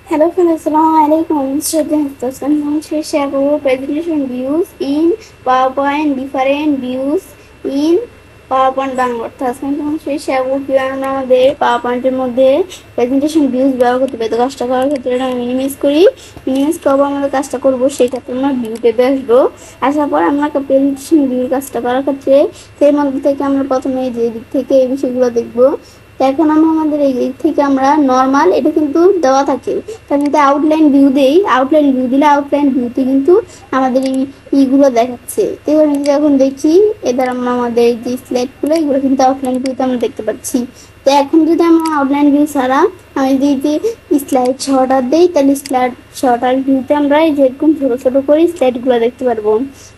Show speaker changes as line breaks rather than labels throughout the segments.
Hello friends, Assalamualaikum. Students, I'm here share our presentation views in PowerPoint, different views in PowerPoint Bangla. আজকে তোমার সাথে share করব কিভাবে আমরা আমাদের পাওয়ারপয়েন্টের মধ্যে প্রেজেন্টেশন ভিউজ ব্যবহার করতে পারি। তো কাজটা করার ক্ষেত্রে আমরা মিনিমাইজ করি। মিনিমাইজ করবো আমাদের কাজটা করবো সেই ক্ষেত্রে আমরা ভিউ টেপে আসবো। আসার পর আমরা প্রেজেন্টেশন ভিউর কাজটা করার ক্ষেত্রে সেই মধ্যে থেকে আমরা প্রথমে যে দিক থেকে এই বিষয়গুলো দেখবো। তো এখন আমরা আমাদের এই দিক থেকে আমরা নর্মাল এটা কিন্তু দেওয়া থাকে। তার মধ্যে আউটলাইন ভিউ দেই, আউটলাইন ভিউ দিলে আউটলাইন ভিউতে কিন্তু আমাদের এইগুলো দেখাচ্ছে। তো এবার যদি এখন দেখি এবার আমরা আমাদের যে স্লাইডগুলো এগুলো কিন্তু আউটলাইন ভিউতে আমরা দেখতে পাচ্ছি। তো এখন যদি আমরা আউটলাইন ভিউ ছাড়া আমি যদি স্লাইড শর্টার দিই তাহলে স্লাইড শর্টার ভিউতে আমরা যেরকম ছোটো ছোটো করে স্লাইডগুলো দেখতে পারবো।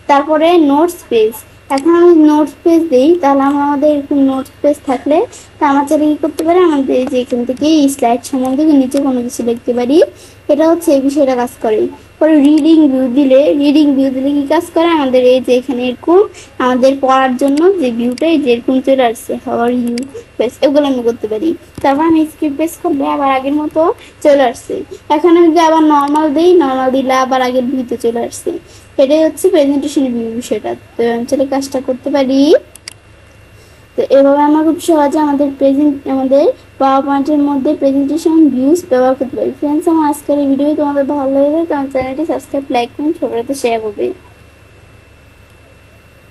তারপরে নোটস পেজ, এখন আমি নোটস পেজ দিই তাহলে আমাদের এরকম নোটস পেজ থাকলে তা আমার ছেলে কী করতে পারে, আমাদের যে এখান থেকে স্লাইড সম্বন্ধে নিচে কোনো কিছু লিখতে পারি। এটা হচ্ছে এই বিষয়টা কাজ করে। পরে রিডিং ভিউ দিলে কি কাজ করে, আমাদের এই যে এখানে এরকম আমাদের পড়ার জন্য যে ভিউটা যেরকম চলে আসছে হাওয়ার ইউ পেজ এগুলো আমি করতে পারি। তারপর আমি স্কিপ পেজ করলে আবার আগের মতো চলে আসছে। এখন আমি যদি আবার নর্মাল দিই, নর্মাল দিলে আবার আগের ভিউতে চলে আসছে। এটাই হচ্ছে প্রেজেন্টেশন ভিউ বিষয়টা। তো আমি চলে কাজটা করতে পারি। তো এভাবে আমরা খুব সহজে আমাদের পাওয়ার পয়েন্টের মধ্যে প্রেজেন্টেশন ভিউজ ব্যবহার করতে পারি। ফ্রেন্ডস, আমার আজকের এই ভিডিও তোমাদের ভালো লেগে থাকে, আমার চ্যানেলটি সাবস্ক্রাইব, লাইক করুন, সবার সাথে শেয়ার করবে।